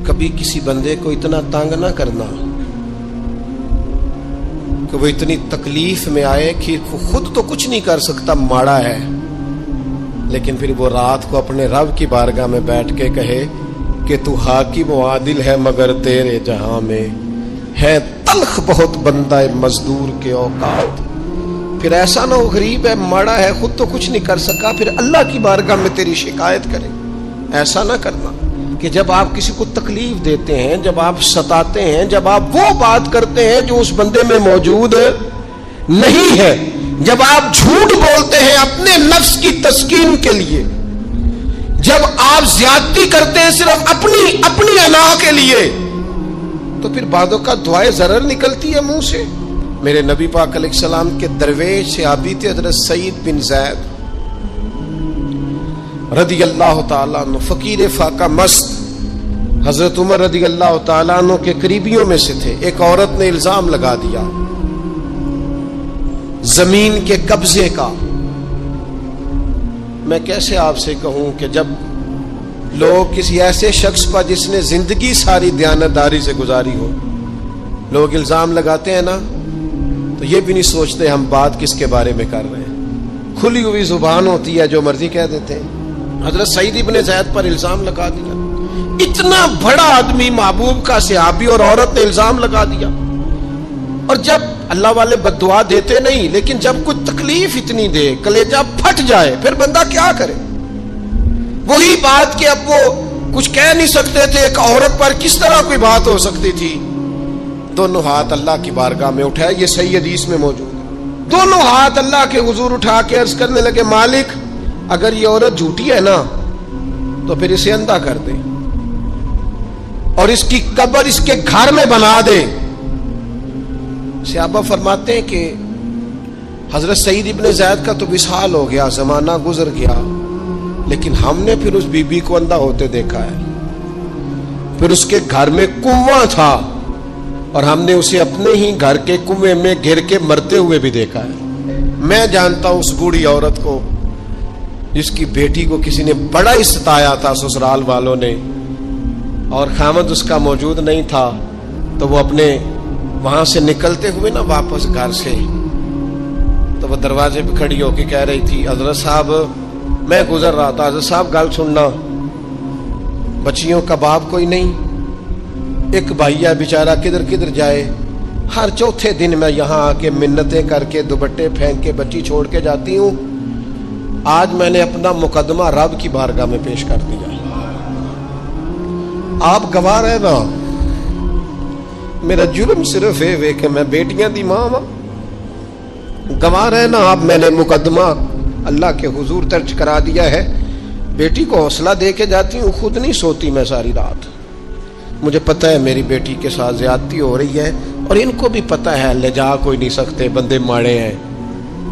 کبھی کسی بندے کو اتنا تنگ نہ کرنا کہ وہ اتنی تکلیف میں آئے کہ خود تو کچھ نہیں کر سکتا، ماڑا ہے، لیکن پھر وہ رات کو اپنے رب کی بارگاہ میں بیٹھ کے کہے کہ تو حاکم و عادل ہے مگر تیرے جہاں میں ہے تلخ بہت بندہ مزدور کے اوقات۔ پھر ایسا نہ ہو غریب ہے، ماڑا ہے، خود تو کچھ نہیں کر سکا، پھر اللہ کی بارگاہ میں تیری شکایت کرے۔ ایسا نہ کرنا کہ جب آپ کسی کو تکلیف دیتے ہیں، جب آپ ستاتے ہیں، جب آپ وہ بات کرتے ہیں جو اس بندے میں موجود نہیں ہے، جب آپ جھوٹ بولتے ہیں اپنے نفس کی تسکین کے لیے، جب آپ زیادتی کرتے ہیں صرف اپنی انا کے لیے، تو پھر بعدوں کا دعائے ضرر نکلتی ہے منہ سے۔ میرے نبی پاک علیہ السلام کے درویش صحابی تھے حضرت سعید بن زید رضی اللہ تعالیٰ عنہ، فقیر فاقہ مست، حضرت عمر رضی اللہ تعالیٰ عنہ کے قریبیوں میں سے تھے۔ ایک عورت نے الزام لگا دیا زمین کے قبضے کا۔ میں کیسے آپ سے کہوں کہ جب لوگ کسی ایسے شخص پر جس نے زندگی ساری دیانتداری سے گزاری ہو، لوگ الزام لگاتے ہیں نا، تو یہ بھی نہیں سوچتے ہم بات کس کے بارے میں کر رہے ہیں، کھلی ہوئی زبان ہوتی ہے، جو مرضی کہہ دیتے ہیں۔ حضرت سعید ابن زید پر الزام لگا دیا، اتنا بڑا آدمی، محبوب کا صحابی، اور عورت نے الزام لگا دیا۔ اور جب اللہ والے بد دعا دیتے نہیں، لیکن جب کوئی تکلیف اتنی دے، کلیجہ پھٹ جائے، پھر بندہ کیا کرے؟ وہی بات کہ اب وہ کچھ کہہ نہیں سکتے تھے، ایک عورت پر کس طرح کوئی بات ہو سکتی تھی؟ دونوں ہاتھ اللہ کی بارگاہ میں اٹھائے، یہ صحیح حدیث میں موجود ہے۔ دونوں ہاتھ اللہ کے حضور اٹھا کے عرض کرنے لگے، مالک اگر یہ عورت جھوٹی ہے نا تو پھر اسے اندھا کر دے اور اس کی قبر اس کے گھر میں بنا دے۔ صحابہ فرماتے ہیں کہ حضرت سعید ابن زید کا تو وصال ہو گیا، زمانہ گزر گیا، لیکن ہم نے پھر اس بی بی کو اندھا ہوتے دیکھا ہے، پھر اس کے گھر میں کنواں تھا اور ہم نے اسے اپنے ہی گھر کے کنویں میں گر کے مرتے ہوئے بھی دیکھا ہے۔ میں جانتا ہوں اس بوڑھی عورت کو جس کی بیٹی کو کسی نے بڑا ہی ستایا تھا سسرال والوں نے، اور خامد اس کا موجود نہیں تھا، تو وہ اپنے وہاں سے نکلتے ہوئے نا واپس گھر سے، تو وہ دروازے پہ کھڑی ہو کے کہہ رہی تھی، حضرت صاحب میں گزر رہا تھا، حضرت صاحب گل سننا، بچیوں کا باپ کوئی نہیں، ایک بھائیا بیچارہ کدھر کدھر جائے، ہر چوتھے دن میں یہاں آ کے منتیں کر کے دوپٹے پھینک کے بچی چھوڑ کے جاتی ہوں، آج میں نے اپنا مقدمہ رب کی بارگاہ میں پیش کر دیا، آپ گواہ رہے نا، میرا جرم صرف ہے کہ میں بیٹیاں دی ماں ہوں، گواہ رہے نا آپ، میں نے مقدمہ اللہ کے حضور درج کرا دیا ہے، بیٹی کو حوصلہ دے کے جاتی ہوں، خود نہیں سوتی میں ساری رات، مجھے پتہ ہے میری بیٹی کے ساتھ زیادتی ہو رہی ہے، اور ان کو بھی پتہ ہے لے جا کوئی نہیں سکتے، بندے ماڑے ہیں،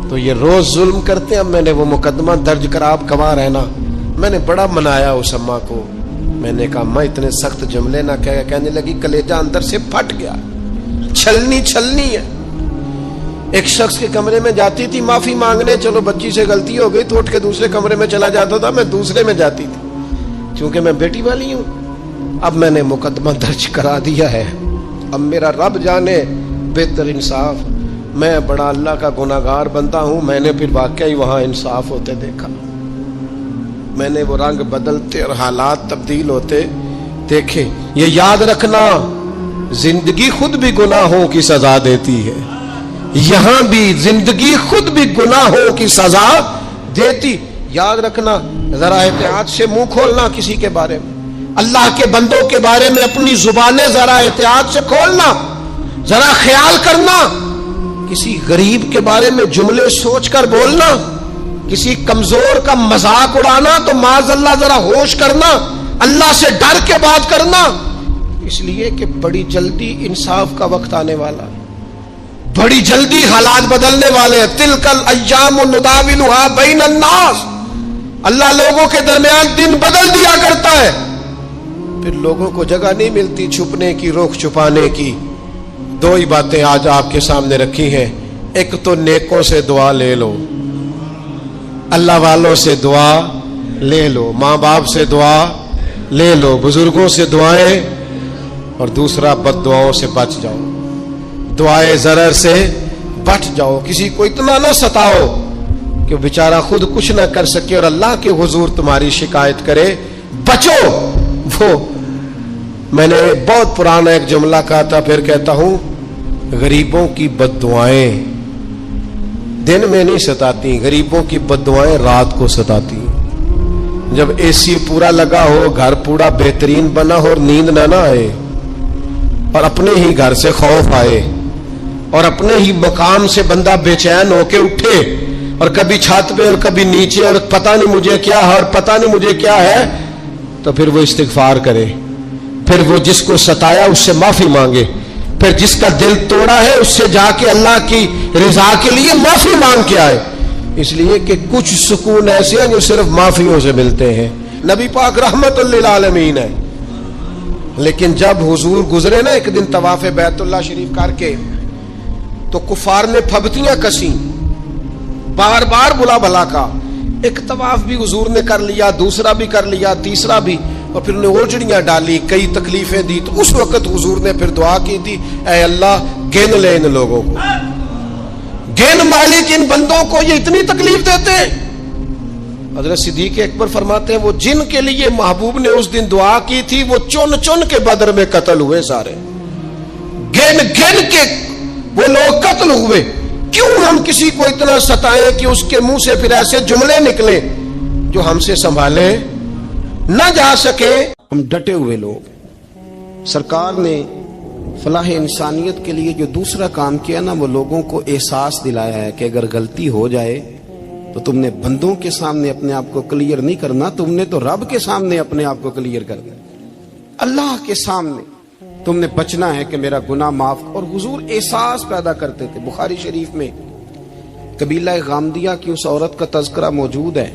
تو یہ روز ظلم کرتے ہیں۔ اب میں نے وہ مقدمہ درج کرا، آپ گواہ رہنا، میں نے بڑا منایا اس اماں کو، میں نے کہا ماں اتنے سخت جملے نہ کہنے لگی، کلیجہ اندر سے پھٹ گیا، چھلنی ہے۔ ایک شخص کے کمرے میں جاتی تھی معافی مانگنے، چلو بچی سے غلطی ہو گئی تو اٹھ کے دوسرے کمرے میں چلا جاتا تھا، میں دوسرے میں جاتی تھی، چونکہ میں بیٹی والی ہوں۔ اب میں نے مقدمہ درج کرا دیا ہے، اب میرا رب جانے بہتر انصاف، میں بڑا اللہ کا گناہگار بندہ ہوں، میں نے پھر واقعی وہاں انصاف ہوتے دیکھا، میں نے وہ رنگ بدلتے اور حالات تبدیل ہوتے دیکھے۔ یہ یاد رکھنا، زندگی خود بھی گناہوں کی سزا دیتی ہے، یہاں بھی زندگی خود بھی گناہوں کی سزا دیتی، یاد رکھنا، ذرا احتیاط سے منہ کھولنا کسی کے بارے میں، اللہ کے بندوں کے بارے میں اپنی زبانیں ذرا احتیاط سے کھولنا، ذرا خیال کرنا، کسی غریب کے بارے میں جملے سوچ کر بولنا، کسی کمزور کا مذاق اڑانا تو معاذ اللہ ذرا ہوش کرنا، اللہ سے ڈر کے بات کرنا، اس لیے کہ بڑی جلدی انصاف کا وقت آنے والا، بڑی جلدی حالات بدلنے والے ہیں۔ تلک الایام نداولها بین الناس، اللہ لوگوں کے درمیان دن بدل دیا کرتا ہے، پھر لوگوں کو جگہ نہیں ملتی چھپنے کی، روک چھپانے کی۔ دو ہی باتیں آج آپ کے سامنے رکھی ہیں، ایک تو نیکوں سے دعا لے لو، اللہ والوں سے دعا لے لو، ماں باپ سے دعا لے لو، بزرگوں سے دعائیں، اور دوسرا بد دعاؤں سے بچ جاؤ، دعائے ضرر سے بچ جاؤ، کسی کو اتنا نہ ستاؤ کہ وہ بیچارہ خود کچھ نہ کر سکے اور اللہ کے حضور تمہاری شکایت کرے، بچو۔ وہ میں نے بہت پرانا ایک جملہ کہا تھا، پھر کہتا ہوں، غریبوں کی بد دعائیں دن میں نہیں ستاتی، غریبوں کی بد دعائیں رات کو ستاتی۔ جب اے سی پورا لگا ہو، گھر پورا بہترین بنا ہو اور نیند نہ آئے، اور اپنے ہی گھر سے خوف آئے، اور اپنے ہی مقام سے بندہ بے چین ہو کے اٹھے، اور کبھی چھت پہ اور کبھی نیچے، اور پتہ نہیں مجھے کیا ہے اور پتہ نہیں مجھے کیا ہے، تو پھر وہ استغفار کرے، پھر وہ جس کو ستایا اس سے معافی مانگے، پھر جس کا دل توڑا ہے اس سے جا کے اللہ کی رضا کے لیے معافی مانگ کے آئے، اس لیے کہ کچھ سکون ایسے ہیں جو صرف معافیوں سے ملتے ہیں۔ نبی پاک رحمت للعالمین ہے، لیکن جب حضور گزرے نا ایک دن طواف بیت اللہ شریف کر کے، تو کفار نے پھبتیاں کسیں، بار بار بلا بھلا کا، ایک طواف بھی حضور نے کر لیا، دوسرا بھی کر لیا، تیسرا بھی، اور پھر انہیں اوجڑیاں ڈالی، کئی تکلیفیں دی، تو اس وقت حضور نے پھر دعا کی تھی، اے اللہ گن لے ان لوگوں کو، گن مالک ان بندوں کو یہ اتنی تکلیف دیتے ہیں۔ حضرت صدیق اکبر فرماتے ہیں وہ جن کے لیے محبوب نے اس دن دعا کی تھی وہ چن چن کے بدر میں قتل ہوئے، سارے گن گن کے وہ لوگ قتل ہوئے۔ کیوں ہم کسی کو اتنا ستائیں کہ اس کے منہ سے پھر ایسے جملے نکلیں جو ہم سے سنبھالے نہ جا سکے؟ ہم ڈٹے ہوئے لوگ۔ سرکار نے فلاح انسانیت کے لیے جو دوسرا کام کیا نا، وہ لوگوں کو احساس دلایا ہے کہ اگر غلطی ہو جائے تو تم نے بندوں کے سامنے اپنے آپ کو کلیئر نہیں کرنا، تم نے تو رب کے سامنے اپنے آپ کو کلیئر کرنا، اللہ کے سامنے تم نے بچنا ہے کہ میرا گناہ معاف۔ اور حضور احساس پیدا کرتے تھے۔ بخاری شریف میں قبیلہ غامدیہ کی اس عورت کا تذکرہ موجود ہے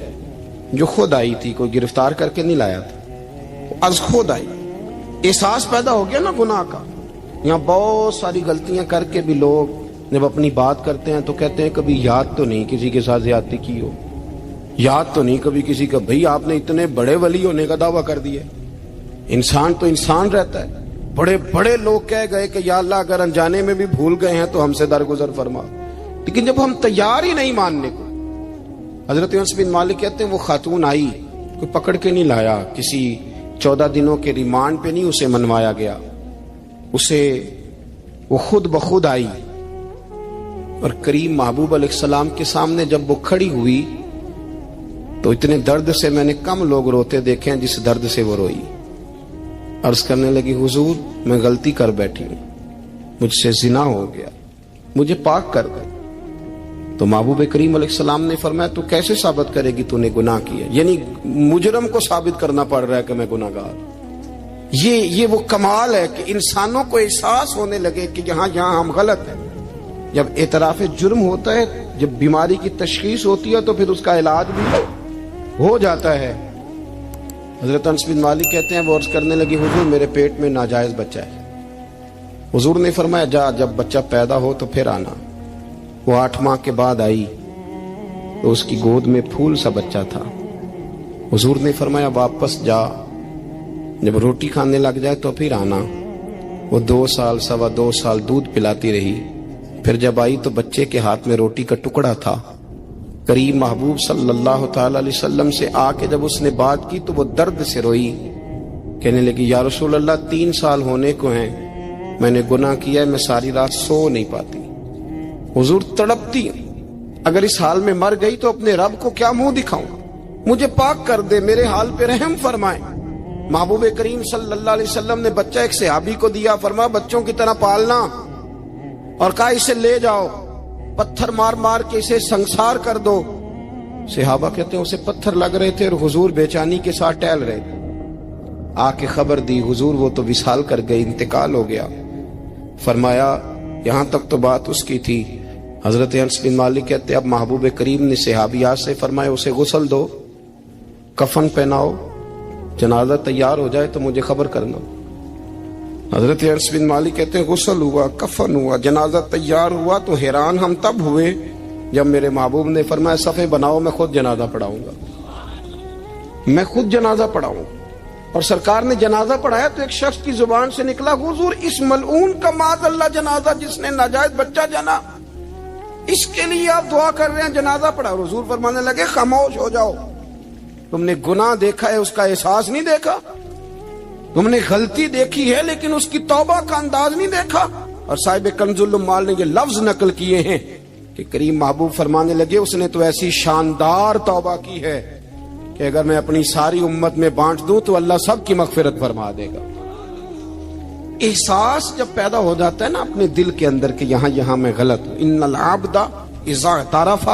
جو خود آئی تھی، کوئی گرفتار کر کے نہیں لایا تھا، از خود آئی، احساس پیدا ہو گیا نا گناہ کا۔ یہاں بہت ساری غلطیاں کر کے بھی لوگ جب اپنی بات کرتے ہیں تو کہتے ہیں کبھی یاد تو نہیں کسی کے ساتھ زیادتی کی ہو، یاد تو نہیں کبھی کسی کا، بھئی آپ نے اتنے بڑے ولی ہونے کا دعویٰ کر دیا۔ انسان تو انسان رہتا ہے۔ بڑے بڑے لوگ کہہ گئے کہ یا اللہ اگر انجانے میں بھی بھول گئے ہیں تو ہم سے درگزر فرما، لیکن جب ہم تیار ہی نہیں ماننے کو۔ حضرت انس بن مالک کہتے ہیں وہ خاتون آئی، کوئی پکڑ کے نہیں لایا، کسی 14 دنوں کے ریمانڈ پہ نہیں اسے منوایا گیا، اسے وہ خود بخود آئی، اور کریم محبوب علیہ السلام کے سامنے جب وہ کھڑی ہوئی تو اتنے درد سے میں نے کم لوگ روتے دیکھے ہیں جس درد سے وہ روئی۔ عرض کرنے لگی حضور میں غلطی کر بیٹھی ہوں، مجھ سے زنا ہو گیا، مجھے پاک کر دے۔ تو محبوب کریم علیہ السلام نے فرمایا تو کیسے ثابت کرے گی تو نے گناہ کیا؟ یعنی مجرم کو ثابت کرنا پڑ رہا ہے کہ میں گناہ گار۔ یہ وہ کمال ہے کہ انسانوں کو احساس ہونے لگے کہ یہاں ہم غلط ہیں۔ جب اعتراف جرم ہوتا ہے، جب بیماری کی تشخیص ہوتی ہے تو پھر اس کا علاج بھی ہو جاتا ہے۔ حضرت انس بن مالک کہتے ہیں وہ عرض کرنے لگی حضور میرے پیٹ میں ناجائز بچہ ہے۔ حضور نے فرمایا جا جب بچہ پیدا ہو تو پھر آنا۔ وہ 8 ماہ کے بعد آئی تو اس کی گود میں پھول سا بچہ تھا۔ حضور نے فرمایا واپس جا، جب روٹی کھانے لگ جائے تو پھر آنا۔ وہ 2 سال 2.25 سال دودھ پلاتی رہی، پھر جب آئی تو بچے کے ہاتھ میں روٹی کا ٹکڑا تھا۔ کریم محبوب صلی اللہ تعالی علیہ وسلم سے آ کے جب اس نے بات کی تو وہ درد سے روئی، کہنے لگی یا رسول اللہ 3 سال ہونے کو ہیں، میں نے گناہ کیا ہے، میں ساری رات سو نہیں پاتی۔ حضور تڑپتی، اگر اس حال میں مر گئی تو اپنے رب کو کیا منہ دکھاؤں، مجھے پاک کر دے، میرے حال پہ رحم فرمائے۔ محبوب کریم صلی اللہ علیہ وسلم نے بچہ ایک صحابی کو دیا، فرمایا بچوں کی طرح پالنا، اور کہا اسے لے جاؤ، پتھر مار مار کے اسے سنسار کر دو۔ صحابہ کہتے ہیں اسے پتھر لگ رہے تھے اور حضور بے چینی کے ساتھ ٹہل رہے تھے۔ آ کے خبر دی حضور وہ تو وصال کر گئی، انتقال ہو گیا۔ فرمایا یہاں تک تو بات اس کی تھی۔ حضرت انس بن مالک کہتے اب محبوب کریم نے صحابیات سے فرمایا اسے غسل دو، کفن پہناؤ، جنازہ تیار ہو جائے تو مجھے خبر کرنا۔ حضرت انس بن مالک کہتے ہیں غسل ہوا، کفن ہوا، جنازہ تیار ہوا تو حیران ہم تب ہوئے جب میرے محبوب نے فرمایا صفے بناؤ میں خود جنازہ پڑھاؤں گا، میں خود جنازہ پڑھاؤں، اور سرکار نے جنازہ پڑھایا تو ایک شخص کی زبان سے نکلا حضور اس ملعون کا معاذ اللہ جنازہ جس نے ناجائز بچہ جنا، اس کے لیے آپ دعا کر رہے ہیں جنازہ پڑھا۔ حضور فرمانے لگے خاموش ہو جاؤ، تم نے گناہ دیکھا ہے اس کا احساس نہیں دیکھا، تم نے غلطی دیکھی ہے لیکن اس کی توبہ کا انداز نہیں دیکھا۔ اور صاحب کنز العمال نے یہ لفظ نقل کیے ہیں کہ کریم محبوب فرمانے لگے اس نے تو ایسی شاندار توبہ کی ہے کہ اگر میں اپنی ساری امت میں بانٹ دوں تو اللہ سب کی مغفرت فرما دے گا۔ احساس جب پیدا ہو جاتا ہے نا اپنے دل کے اندر کہ یہاں میں غلط ہوں، ان العبد اذا اعترف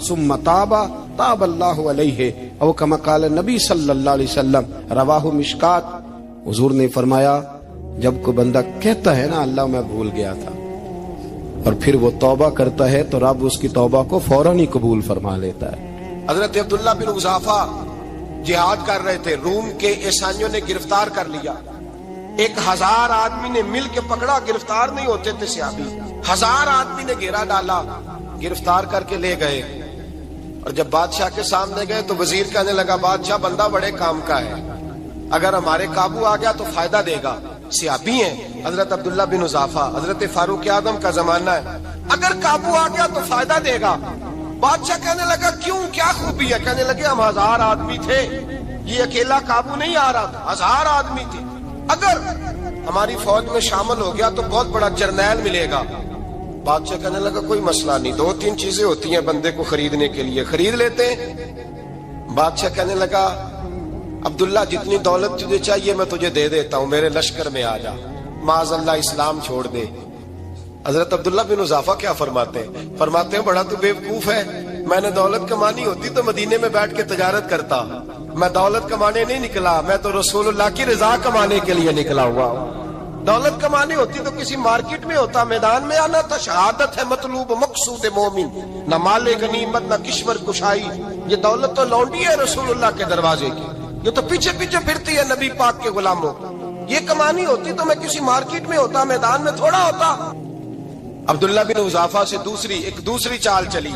ثم تاب تاب اللہ علیہ او کما قال نبی صلی اللہ علیہ وسلم، رواہ مشکات۔ حضور نے فرمایا جب کوئی بندہ کہتا ہے نا اللہ میں بھول گیا تھا اور پھر وہ توبہ کرتا ہے تو رب اس کی توبہ کو فوراً ہی قبول فرما لیتا ہے۔ حضرت عبداللہ بن حذافہ جہاد کر رہے تھے، روم کے عیسائیوں نے گرفتار کر لیا، 1000 آدمی نے مل کے پکڑا، گرفتار نہیں ہوتے تھے صحابی، 1000 آدمی نے گھیرا ڈالا، گرفتار کر کے لے گئے، اور جب بادشاہ کے سامنے گئے تو وزیر کہنے لگا بادشاہ بندہ بڑے کام کا ہے، اگر ہمارے قابو آ گیا تو فائدہ دے گا، صحابی ہیں حضرت عبداللہ بن حذافہ، حضرت فاروق اعظم کا زمانہ ہے، اگر قابو آ گیا تو فائدہ دے گا۔ بادشاہ کہنے لگا کیوں کیا خوبی ہے؟ کہنے لگے ہم 1000 آدمی تھے، یہ اکیلا قابو نہیں آ رہا تھا، 1000 آدمی تھے، اگر ہماری فوج میں شامل ہو گیا تو بہت بڑا جرنیل ملے گا۔ بادشاہ کہنے لگا کوئی مسئلہ نہیں، 2-3 چیزیں ہوتی ہیں بندے کو خریدنے کے لیے، خرید لیتے ہیں۔ بادشاہ کہنے لگا عبداللہ جتنی دولت تجھے چاہیے میں تجھے دے دیتا ہوں، میرے لشکر میں آ جا، معاذ اللہ اسلام چھوڑ دے۔ حضرت عبداللہ بن حذافہ کیا فرماتے ہیں بڑا تو بیوقوف ہے، میں نے دولت کمانی ہوتی تو مدینے میں بیٹھ کے تجارت کرتا، میں دولت کمانے نہیں نکلا، میں تو رسول اللہ کی رضا کمانے کے لیے نکلا ہوا ہوں۔ دولت کمانی ہوتی تو کسی مارکیٹ میں ہوتا، میدان میں آنا تھا، شہادت ہے مطلوب مقصود مومن، نہ مال غنیمت نہ کشور کشائی، یہ دولت تو لونڈی ہے رسول اللہ کے دروازے کی، یہ تو پیچھے پیچھے پھرتی ہے نبی پاک کے غلاموں، یہ کمانی ہوتی تو میں کسی مارکیٹ میں ہوتا، میدان میں تھوڑا ہوتا۔ عبداللہ بن حذافہ سے دوسری چال چلی،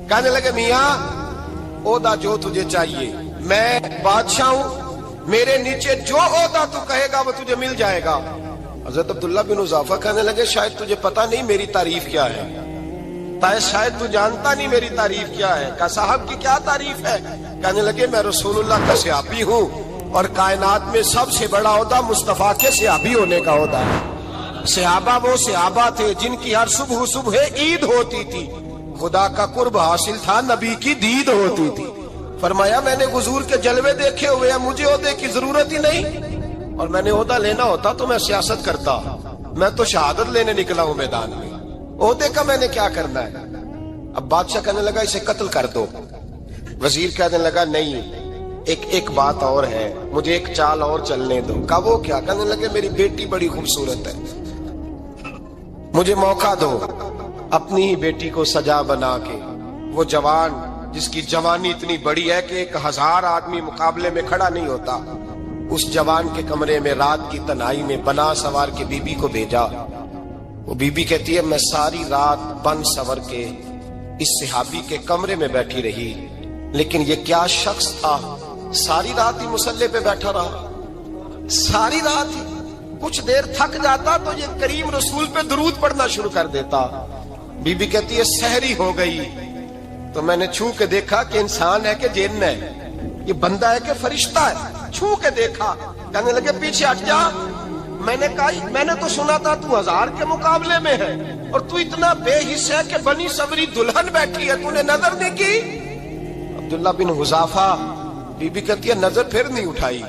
کہنے لگے میاں عہدہ جو تجھے چاہیے، میں بادشاہ ہوں، میرے نیچے جو عہدہ تو کہے گا وہ تجھے مل جائے گا۔ حضرت عبداللہ بن حذافہ کہنے لگے شاید تجھے پتہ نہیں میری تعریف کیا ہے، شاید تو جانتا نہیں میری تعریف کیا ہے۔ کہا صاحب کی کیا تعریف ہے؟ کہنے لگے میں رسول اللہ کا صحابی ہوں اور کائنات میں سب سے بڑا عہدہ مصطفیٰ کے صحابی ہونے کا عہدہ ہے۔ صحابہ وہ صحابہ تھے جن کی ہر صبح عید ہوتی تھی، خدا کا قرب حاصل تھا، نبی کی دید ہوتی تھی۔ فرمایا میں نے حضور کے جلوے دیکھے ہوئے ہیں، مجھے عہدے کی ضرورت ہی نہیں، اور میں نے عہدہ لینا ہوتا تو میں سیاست کرتا، میں تو شہادت لینے نکلا ہوں میدان میں، عہدے کا میں نے کیا کرنا ہے۔ اب بادشاہ کہنے لگا اسے قتل کر دو، وزیر کہنے لگا نہیں ایک بات اور ہے، مجھے ایک چال اور چلنے دو۔ کہا وہ کیا؟ کہنے لگے میری بیٹی بڑی خوبصورت ہے، مجھے موقع دو اپنی ہی بیٹی کو سجا بنا کے، وہ جوان جس کی جوانی اتنی بڑی ہے کہ 1000 آدمی مقابلے میں کھڑا نہیں ہوتا، اس جوان کے کمرے میں رات کی تنہائی میں بنا سوار کے بی بی کو بھیجا۔ وہ بی بی کہتی ہے میں ساری رات بن سور کے اس صحابی کے کمرے میں بیٹھی رہی، لیکن یہ کیا شخص تھا، ساری رات ہی مسلح پہ بیٹھا رہا، ساری رات ہی، کچھ دیر تھک جاتا تو یہ کریم رسول پہ درود پڑھنا شروع کر دیتا۔ بی بی کہتی ہے سحری ہو گئی تو میں نے چھو کے دیکھا کہ انسان ہے کہ جن ہے، یہ بندہ ہے کہ فرشتہ ہے، چھو کے دیکھا۔ کہنے لگے پیچھے ہٹ جا، میں نے کہا میں نے تو سنا تھا تو 1000 کے مقابلے میں ہے اور تو اتنا بے حس ہے کہ بنی صبری دلہن بیٹھی ہے، تو نے نظر نہیں کی۔ عبداللہ بن حذافہ، بی بی کہتی ہے نظر پھر نہیں اٹھائی،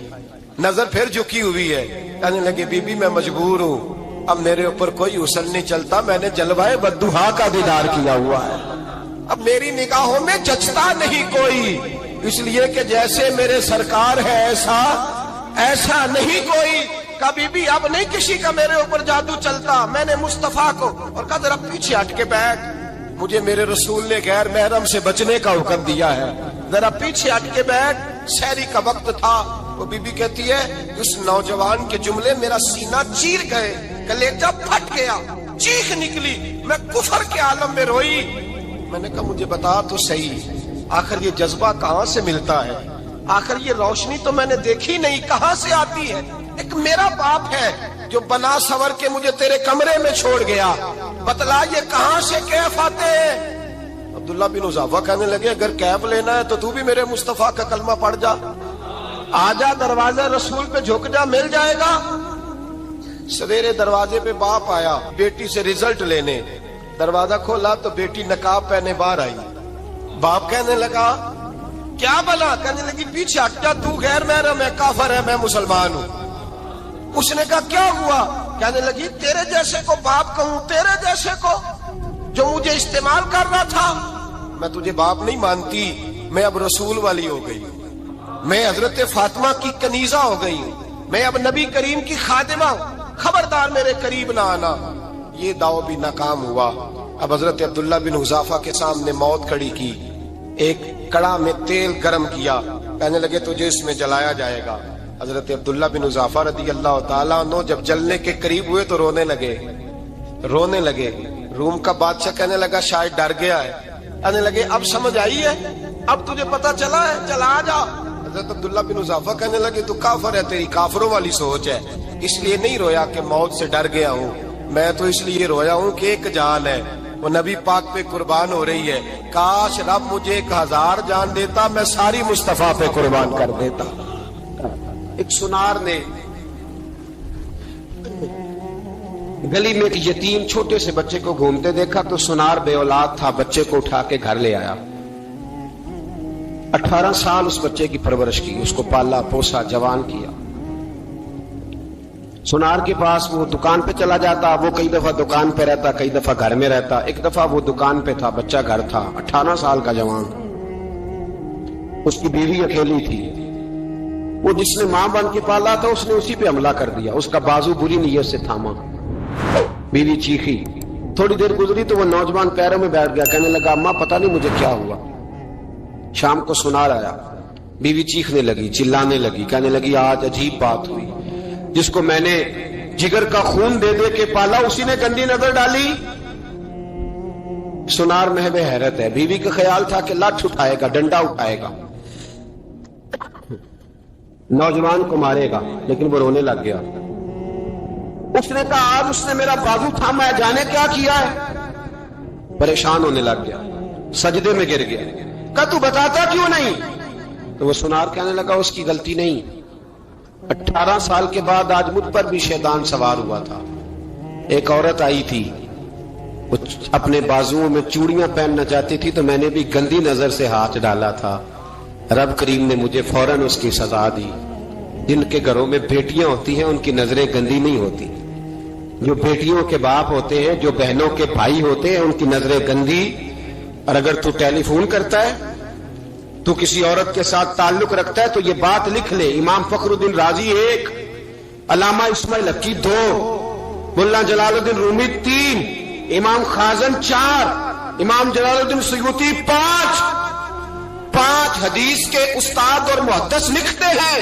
نظر پھر جھکی ہوئی ہے۔ کہنے لگے بی بی میں مجبور ہوں، اب میرے اوپر کوئی حسن نہیں چلتا، میں نے جلوائے بددہا کا دیدار کیا ہوا ہے، اب میری نگاہوں میں جچتا نہیں کوئی، اس لیے کہ جیسے میرے سرکار ہے ایسا نہیں کوئی۔ کبھی بھی اب نہیں کسی کا میرے اوپر جادو چلتا، میں نے مصطفیٰ کو، اور کہا ذرا پیچھے ہٹ کے بیٹھ، مجھے میرے رسول نے غیر محرم سے بچنے کا حکم دیا ہے، ذرا پیچھے ہٹ کے بیٹھ۔ سحری کا وقت تھا، وہ بی بی کہتی ہے اس نوجوان کے جملے میرا سینہ چیر گئے، کلیجہ پھٹ گیا، چیخ نکلی، میں کفر کے عالم میں روئی۔ میں نے کہا مجھے بتا تو صحیح، آخر یہ جذبہ کہاں سے ملتا ہے؟ آخر یہ روشنی تو میں نے دیکھی نہیں، کہاں سے آتی ہے؟ ایک میرا باپ ہے جو بنا سور کے مجھے تیرے کمرے میں چھوڑ گیا، بتلا یہ کہاں سے کیف آتے ہیں؟ عبداللہ بن حذافہ کہنے لگے اگر کیف لینا ہے تو بھی میرے مصطفیٰ کا کلمہ پڑھ جا، آجا دروازے رسول پہ جھک جا، مل جائے گا۔ سویرے دروازے پہ باپ آیا بیٹی سے رزلٹ لینے، دروازہ کھولا تو بیٹی نقاب پہنے باہر آئی۔ باپ کہنے لگا کیا بلا؟ کہنے لگی پیچھے ہٹ جا، تو غیر محرم ہے، کافر ہے، میں مسلمان ہوں۔ اس نے کہا کیا ہوا؟ کہنے لگی تیرے جیسے کو باپ کہوں، تیرے جیسے کو جو مجھے استعمال کر رہا تھا، میں تجھے باپ نہیں مانتی، میں اب رسول والی ہو گئی ہوں، میں حضرت فاطمہ کی کنیزہ ہو گئی ہوں، میں اب نبی کریم کی خادمہ ہوں، خبردار میرے قریب نہ آنا۔ یہ دعو بھی ناکام ہوا۔ اب حضرت عبداللہ بن حذافہ کے سامنے موت کھڑی کی، ایک کڑا میں تیل گرم کیا، کہنے لگے تجھے اس میں جلایا جائے گا۔ حضرت عبداللہ بن حذافہ رضی اللہ تعالیٰ عنہ جب جلنے کے قریب ہوئے تو رونے لگے۔ روم کا بادشاہ کہنے لگا شاید ڈر گیا ہے، کہنے لگے اب سمجھ آئی ہے، اب تجھے پتا چلا ہے، چلا آ جا۔ حضرت عبداللہ بن حذافہ کہنے لگے تو کافر ہے، تیری کافروں والی سوچ ہے، اس لیے نہیں رویا کہ موت سے ڈر گیا ہوں، میں تو اس لیے رویا ہوں کہ ایک جان ہے، وہ نبی پاک پہ قربان ہو رہی ہے، کاش رب مجھے 1000 جان دیتا، میں ساری مصطفیٰ پہ قربان کر دیتا۔ ایک سنار نے گلی میں ایک یتیم چھوٹے سے بچے کو گھومتے دیکھا تو سنار بے اولاد تھا، بچے کو اٹھا کے گھر لے آیا، 18 سال اس بچے کی پرورش کی، اس کو پالا پوسا جوان کیا۔ سنار کے پاس وہ دکان پہ چلا جاتا، وہ کئی دفعہ دکان پہ رہتا، کئی دفعہ گھر میں رہتا۔ ایک دفعہ وہ دکان پہ تھا، بچہ گھر تھا، 18 سال کا جوان، اس کی بیوی اکیلی تھی، وہ جس نے ماں بن کے پالا تھا اس نے اسی پہ حملہ کر دیا، اس کا بازو بری نیت سے تھاما، بیوی چیخی، تھوڑی دیر گزری تو وہ نوجوان پیروں میں بیٹھ گیا، کہنے لگا اماں پتہ نہیں مجھے کیا ہوا۔ شام کو سنار آیا، بیوی چیخنے لگی، چلانے لگی، کہنے لگی آج عجیب بات ہوئی، جس کو میں نے جگر کا خون دے دے کے پالا اسی نے گندی نظر ڈالی۔ سنار محو حیرت ہے، بیوی کا خیال تھا کہ لاٹھ اٹھائے گا، ڈنڈا اٹھائے گا، نوجوان کو مارے گا، لیکن وہ رونے لگ گیا۔ اس نے کہا آج اس نے میرا بازو تھاما ہے، جانے کیا کیا ہے؟ پریشان ہونے لگ گیا، سجدے میں گر گیا، کہا تو بتاتا کیوں نہیں؟ تو وہ سنار کہنے لگا اس کی غلطی نہیں، 18 سال کے بعد آج مجھ پر بھی شیطان سوار ہوا تھا۔ ایک عورت آئی تھی، وہ اپنے بازوؤں میں چوڑیاں پہننا چاہتی تھی تو میں نے بھی گندی نظر سے ہاتھ ڈالا تھا، رب کریم نے مجھے فوراً اس کی سزا دی۔ جن کے گھروں میں بیٹیاں ہوتی ہیں ان کی نظریں گندی نہیں ہوتی، جو بیٹیوں کے باپ ہوتے ہیں، جو بہنوں کے بھائی ہوتے ہیں، ان کی نظریں گندی۔ اور اگر تو ٹیلی فون کرتا ہے، تو کسی عورت کے ساتھ تعلق رکھتا ہے تو یہ بات لکھ لے، امام فخر الدین رازی 1، علامہ اسماعیل حقی 2، ملا جلال الدین رومی 3، امام خازن 4، امام جلال الدین سیوطی 5 حدیث کے استاد اور محدث لکھتے ہیں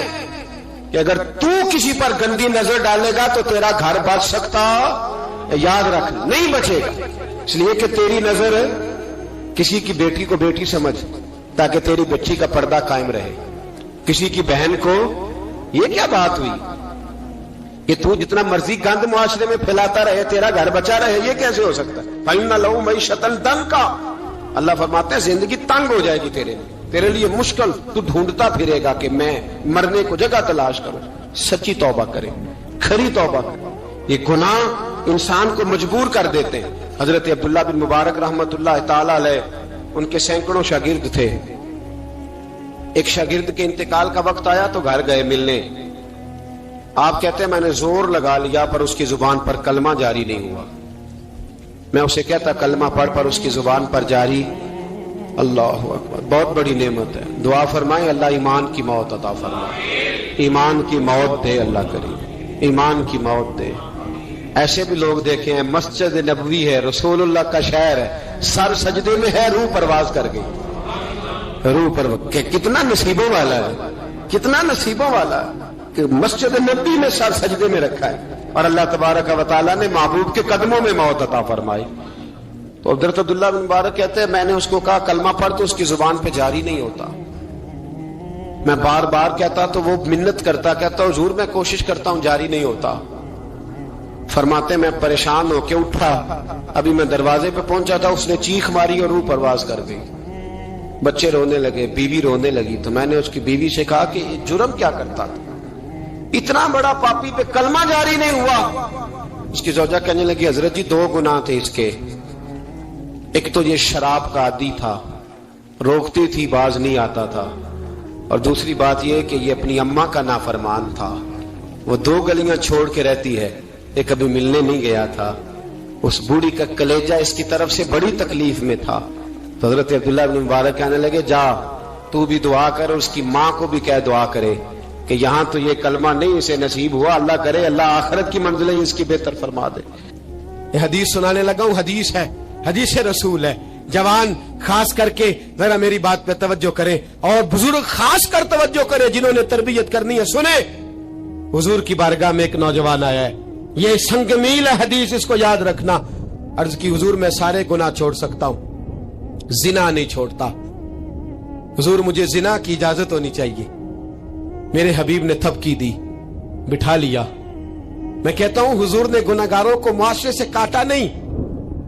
کہ اگر تو کسی پر گندی نظر ڈالے گا تو تیرا گھر بچ سکتا، یاد رکھ نہیں بچے گا، اس لیے کہ تیری نظر کسی کی بیٹی کو بیٹی سمجھ تاکہ تیری بچی کا پردہ قائم رہے، کسی کی بہن کو۔ یہ کیا بات ہوئی کہ تو جتنا مرضی گند معاشرے میں پھیلاتا رہے تیرا گھر بچا رہے؟ یہ کیسے ہو سکتا ہے؟ فَإِنَّ لَهُ مَعِيشَةً ضَنْكَ، اللہ فرماتے ہیں زندگی تنگ ہو جائے گی تیرے لیے مشکل، تو ڈھونڈتا پھرے گا کہ میں مرنے کو جگہ تلاش کروں۔ سچی توبہ کرے، کھری توبہ کرے۔ یہ گناہ انسان کو مجبور کر دیتے ہیں۔ حضرت عبداللہ بن مبارک رحمت اللہ تعالی علیہ، ان کے سینکڑوں شاگرد تھے، ایک شاگرد کے انتقال کا وقت آیا تو گھر گئے ملنے، آپ کہتے ہیں میں نے زور لگا لیا پر اس کی زبان پر کلمہ جاری نہیں ہوا، میں اسے کہتا کلمہ پڑھ پر اس کی زبان پر جاری۔ اللہ اکبر، بہت بڑی نعمت ہے، دعا فرمائیں اللہ ایمان کی موت عطا فرمائے، ایمان کی موت دے اللہ کریم، ایمان کی موت دے۔ ایسے بھی لوگ دیکھے ہیں، مسجد نبوی ہے، رسول اللہ کا شہر ہے، سر سجدے میں ہے، روح پرواز کر گئی، روح پر کتنا نصیبوں والا ہے، کتنا نصیبوں والا ہے کہ مسجد نبوی میں سر سجدے میں رکھا ہے، اور اللہ تبارک و تعالیٰ نے محبوب کے قدموں میں موت عطا فرمائی۔ تو حضرت عبداللہ بن مبارک کہتے ہیں میں نے اس کو کہا کلمہ پڑھ، تو اس کی زبان پہ جاری نہیں ہوتا. میں بار بار کہتا تو وہ منت کرتا، کہتا حضور میں کوشش کرتا ہوں جاری نہیں ہوتا. فرماتے میں پریشان ہو کے اٹھا، ابھی میں دروازے پہ پہنچا تھا، اس نے چیخ ماری اور روح پرواز کر گئی. بچے رونے لگے، بیوی رونے لگی. تو میں نے اس کی بیوی سے کہا کہ یہ جرم کیا کرتا تھا، اتنا بڑا پاپی پہ کلمہ جاری نہیں ہوا. اس کی زوجہ کہنے لگی حضرت جی 2 گناہ تھے اس کے. ایک تو یہ شراب کا عادی تھا، روکتی تھی باز نہیں آتا تھا، اور دوسری بات یہ کہ یہ اپنی اماں کا نافرمان تھا. وہ 2 گلیاں چھوڑ کے رہتی ہے، یہ کبھی ملنے نہیں گیا تھا. اس بوڑھی کا کلیجہ اس کی طرف سے بڑی تکلیف میں تھا. تو حضرت عبداللہ بن مبارک کہنے لگے جا تو بھی دعا کر، اور اس کی ماں کو بھی کہہ دعا کرے کہ یہاں تو یہ کلمہ نہیں اسے نصیب ہوا، اللہ کرے اللہ آخرت کی منزلیں اس کی بہتر فرما دے. یہ حدیث سنانے لگا ہوں، حدیث ہے، حدیث رسول ہے. جوان خاص کر کے ذرا میری بات پہ توجہ کریں، اور بزرگ خاص کر توجہ کریں جنہوں نے تربیت کرنی ہے. سنیں، حضور کی بارگاہ میں ایک نوجوان آیا ہے، یہ سنگ میل ہے حدیث، اس کو یاد رکھنا. عرض کی حضور میں سارے گناہ چھوڑ سکتا ہوں، زنا نہیں چھوڑتا. حضور مجھے زنا کی اجازت ہونی چاہیے. میرے حبیب نے تھپکی دی، بٹھا لیا. میں کہتا ہوں حضور نے گناہگاروں کو معاشرے سے کاٹا نہیں،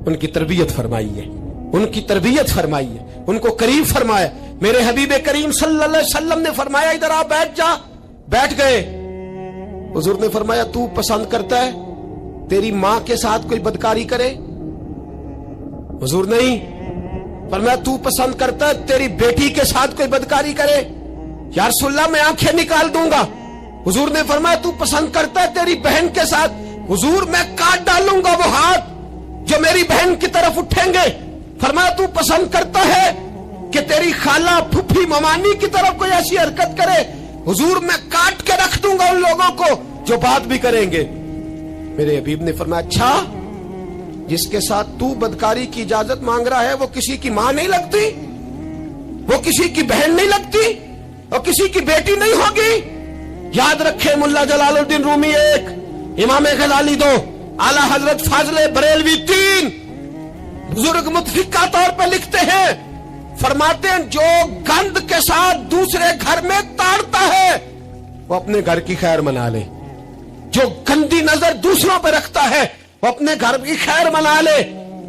ان کی تربیت فرمائی ہے، ان کی تربیت فرمائی ہے، ان کو قریب فرمایا. میرے حبیب کریم صلی اللہ علیہ وسلم نے فرمایا ادھر آ بیٹھ جا، بیٹھ گئے. حضور نے فرمایا تو پسند کرتا ہے تیری ماں کے ساتھ کوئی بدکاری کرے؟ حضور نہیں. فرمایا تو پسند کرتا ہے تیری بیٹی کے ساتھ کوئی بدکاری کرے؟ یا رسول اللہ میں آنکھیں نکال دوں گا. حضور نے فرمایا تو پسند کرتا ہے تیری بہن کے ساتھ؟ حضور میں کاٹ ڈالوں گا وہ ہاتھ جو میری بہن کی طرف اٹھیں گے. فرمایا تو پسند کرتا ہے کہ تیری خالہ پھپھی ممانی کی طرف کوئی ایسی حرکت کرے؟ حضور میں کاٹ کے رکھ دوں گا ان لوگوں کو جو بات بھی کریں گے. میرے حبیب نے فرمایا اچھا جس کے ساتھ تو بدکاری کی اجازت مانگ رہا ہے وہ کسی کی ماں نہیں لگتی، وہ کسی کی بہن نہیں لگتی، اور کسی کی بیٹی نہیں ہوگی؟ یاد رکھے ملا جلال الدین رومی 1، امام غزالی 2، اعلی حضرت فاضل بریلوی 3. بزرگ متفقہ طور پہ لکھتے ہیں، فرماتے ہیں جو گند کے ساتھ دوسرے گھر میں تاڑتا ہے وہ اپنے گھر کی خیر منا لے. جو گندی نظر دوسروں پہ رکھتا ہے وہ اپنے گھر کی خیر منا لے.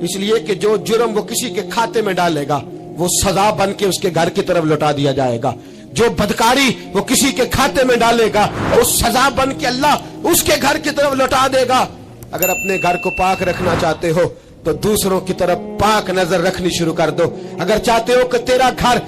اس لیے کہ جو جرم وہ کسی کے کھاتے میں ڈالے گا وہ سزا بن کے اس کے گھر کی طرف لوٹا دیا جائے گا. جو بدکاری وہ کسی کے کھاتے میں ڈالے گا وہ سزا بن کے اللہ اس کے گھر کی طرف لوٹا دے گا. اگر اپنے گھر کو پاک رکھنا چاہتے ہو تو دوسروں کی طرف پاک نظر رکھنی شروع کر دو. اگر چاہتے ہو کہ تیرا گھر